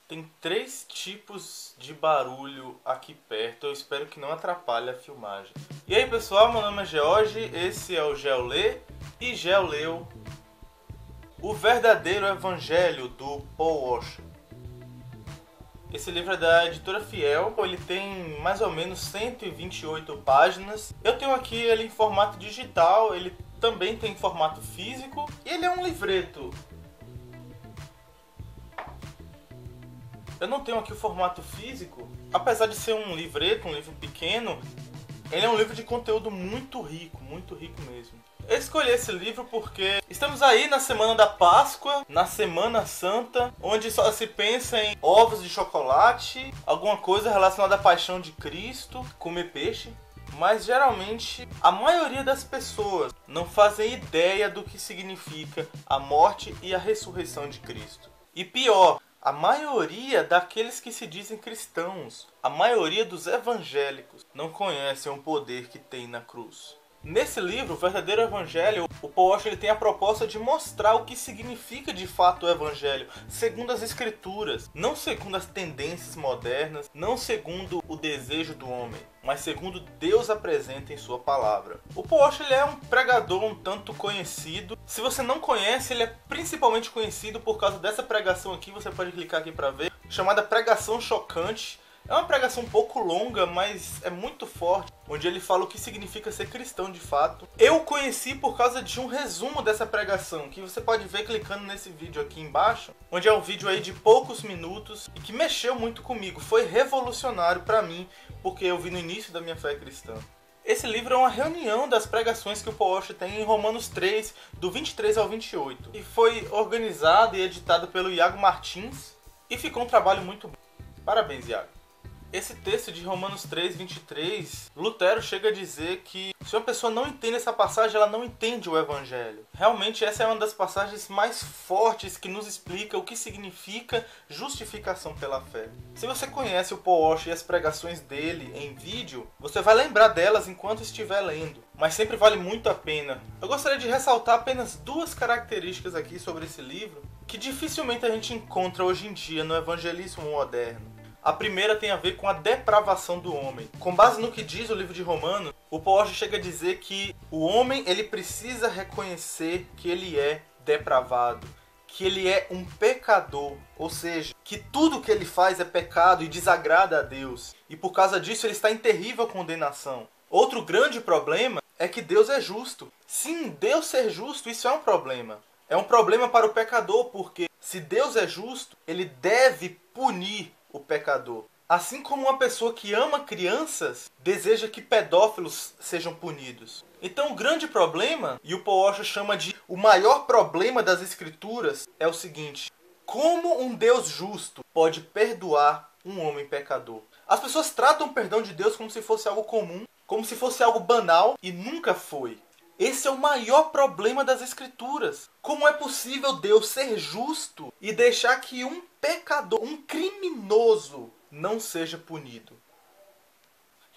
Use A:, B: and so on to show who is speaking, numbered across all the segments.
A: Tem três tipos de barulho aqui perto, eu espero que não atrapalhe a filmagem. E aí pessoal, meu nome é George, esse é o GeoLê e GeoLeu, o verdadeiro evangelho do Paul Washer. Esse livro é da editora Fiel, ele tem mais ou menos 128 páginas. Eu tenho aqui ele em formato digital, ele também tem em formato físico e ele é um livreto. Eu não tenho aqui o formato físico, apesar de ser um livreto, um livro pequeno, ele é um livro de conteúdo muito rico mesmo. Eu escolhi esse livro porque estamos aí na semana da Páscoa, na Semana Santa, onde só se pensa em ovos de chocolate, alguma coisa relacionada à paixão de Cristo, comer peixe. Mas geralmente a maioria das pessoas não fazem ideia do que significa a morte e a ressurreição de Cristo. E pior, a maioria daqueles que se dizem cristãos, a maioria dos evangélicos, não conhecem o poder que tem na cruz. Nesse livro, o verdadeiro evangelho, o Paul Washer tem a proposta de mostrar o que significa de fato o evangelho, segundo as escrituras, não segundo as tendências modernas, não segundo o desejo do homem, mas segundo Deus apresenta em sua palavra. O Paul Washer é um pregador um tanto conhecido. Se você não conhece, ele é principalmente conhecido por causa dessa pregação aqui, você pode clicar aqui para ver, chamada Pregação Chocante. É uma pregação um pouco longa, mas é muito forte, onde ele fala o que significa ser cristão de fato. Eu o conheci por causa de um resumo dessa pregação, que você pode ver clicando nesse vídeo aqui embaixo, onde é um vídeo aí de poucos minutos e que mexeu muito comigo. Foi revolucionário para mim, porque eu vi no início da minha fé cristã. Esse livro é uma reunião das pregações que o Paul Washer tem em Romanos 3, do 23 ao 28. E foi organizado e editado pelo Iago Martins, e ficou um trabalho muito bom. Parabéns, Iago. Esse texto de Romanos 3, 23, Lutero chega a dizer que se uma pessoa não entende essa passagem, ela não entende o Evangelho. Realmente essa é uma das passagens mais fortes que nos explica o que significa justificação pela fé. Se você conhece o Paul Washer e as pregações dele em vídeo, você vai lembrar delas enquanto estiver lendo. Mas sempre vale muito a pena. Eu gostaria de ressaltar apenas duas características aqui sobre esse livro que dificilmente a gente encontra hoje em dia no evangelismo moderno. A primeira tem a ver com a depravação do homem. Com base no que diz o livro de Romanos, o Paul Washer chega a dizer que o homem ele precisa reconhecer que ele é depravado, que ele é um pecador, ou seja, que tudo que ele faz é pecado e desagrada a Deus. E por causa disso ele está em terrível condenação. Outro grande problema é que Deus é justo. Sim, Deus ser justo, isso é um problema. É um problema para o pecador, porque se Deus é justo, ele deve punir o pecador. Assim como uma pessoa que ama crianças deseja que pedófilos sejam punidos. Então o grande problema, e o Paul Washer chama de o maior problema das escrituras, é o seguinte: como um Deus justo pode perdoar um homem pecador? As pessoas tratam o perdão de Deus como se fosse algo comum, como se fosse algo banal, e nunca foi. Esse é o maior problema das escrituras. Como é possível Deus ser justo e deixar que um pecador, um criminoso, não seja punido?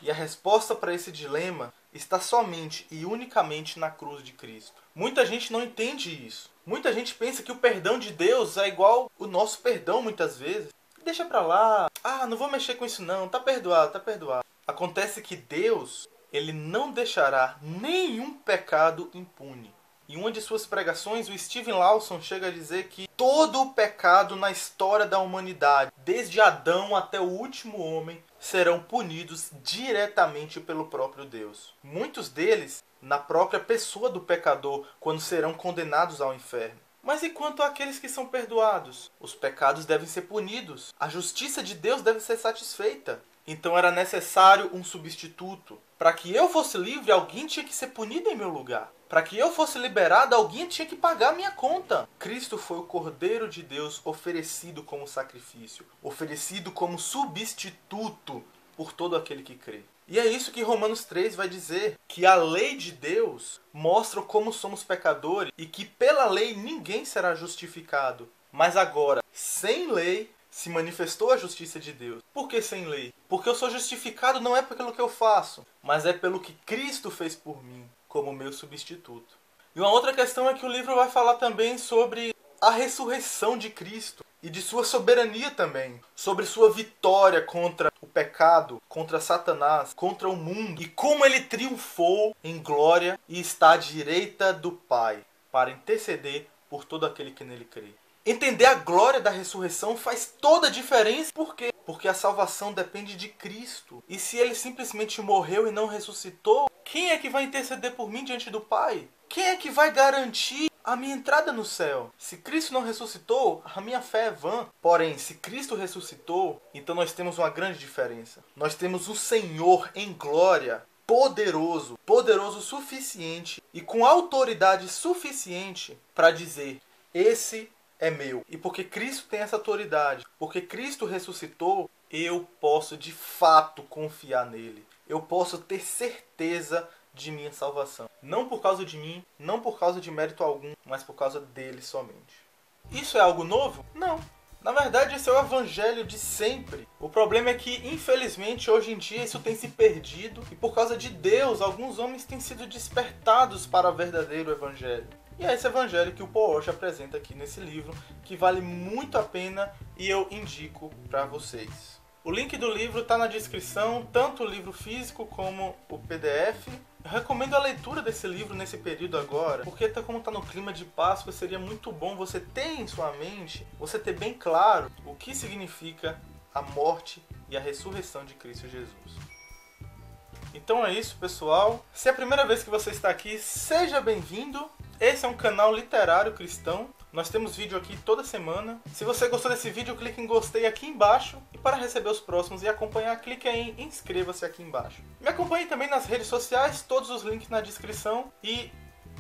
A: E a resposta para esse dilema está somente e unicamente na cruz de Cristo. Muita gente não entende isso. Muita gente pensa que o perdão de Deus é igual o nosso perdão muitas vezes. Deixa pra lá. Ah, não vou mexer com isso não. Tá perdoado, tá perdoado. Acontece que Deus, ele não deixará nenhum pecado impune. Em uma de suas pregações, o Steven Lawson chega a dizer que todo o pecado na história da humanidade, desde Adão até o último homem, serão punidos diretamente pelo próprio Deus. Muitos deles na própria pessoa do pecador, quando serão condenados ao inferno. Mas e quanto àqueles que são perdoados? Os pecados devem ser punidos. A justiça de Deus deve ser satisfeita. Então era necessário um substituto. Para que eu fosse livre, alguém tinha que ser punido em meu lugar. Para que eu fosse liberado, alguém tinha que pagar a minha conta. Cristo foi o Cordeiro de Deus oferecido como sacrifício, oferecido como substituto por todo aquele que crê. E é isso que Romanos 3 vai dizer, que a lei de Deus mostra como somos pecadores e que pela lei ninguém será justificado. Mas agora, sem lei, se manifestou a justiça de Deus. Por que sem lei? Porque eu sou justificado não é pelo que eu faço, mas é pelo que Cristo fez por mim, como meu substituto. E uma outra questão é que o livro vai falar também sobre a ressurreição de Cristo e de sua soberania também, sobre sua vitória contra o pecado, contra Satanás, contra o mundo, e como ele triunfou em glória e está à direita do Pai para interceder por todo aquele que nele crê. Entender a glória da ressurreição faz toda a diferença. Por quê? Porque a salvação depende de Cristo. E se ele simplesmente morreu e não ressuscitou, quem é que vai interceder por mim diante do Pai? Quem é que vai garantir a minha entrada no céu? Se Cristo não ressuscitou, a minha fé é vã. Porém, se Cristo ressuscitou, então nós temos uma grande diferença. Nós temos o Senhor em glória, poderoso, poderoso o suficiente e com autoridade suficiente para dizer: esse é meu. E porque Cristo tem essa autoridade, porque Cristo ressuscitou, eu posso de fato confiar nele. Eu posso ter certeza de minha salvação. Não por causa de mim, não por causa de mérito algum, mas por causa dele somente. Isso é algo novo? Não. Na verdade, esse é o evangelho de sempre. O problema é que, infelizmente, hoje em dia isso tem se perdido e por causa de Deus, alguns homens têm sido despertados para o verdadeiro evangelho. E é esse evangelho que o Paul Washer apresenta aqui nesse livro, que vale muito a pena e eu indico para vocês. O link do livro está na descrição, tanto o livro físico como o PDF. Eu recomendo a leitura desse livro nesse período agora, porque como está no clima de Páscoa, seria muito bom você ter em sua mente, você ter bem claro o que significa a morte e a ressurreição de Cristo Jesus. Então é isso, pessoal. Se é a primeira vez que você está aqui, seja bem-vindo. Esse é um canal literário cristão. Nós temos vídeo aqui toda semana. Se você gostou desse vídeo, clique em gostei aqui embaixo. E para receber os próximos e acompanhar, clique em inscreva-se aqui embaixo. Me acompanhe também nas redes sociais, todos os links na descrição. E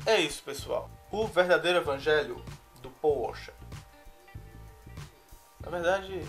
A: é isso, pessoal. O verdadeiro evangelho do Paul Washer. Na verdade,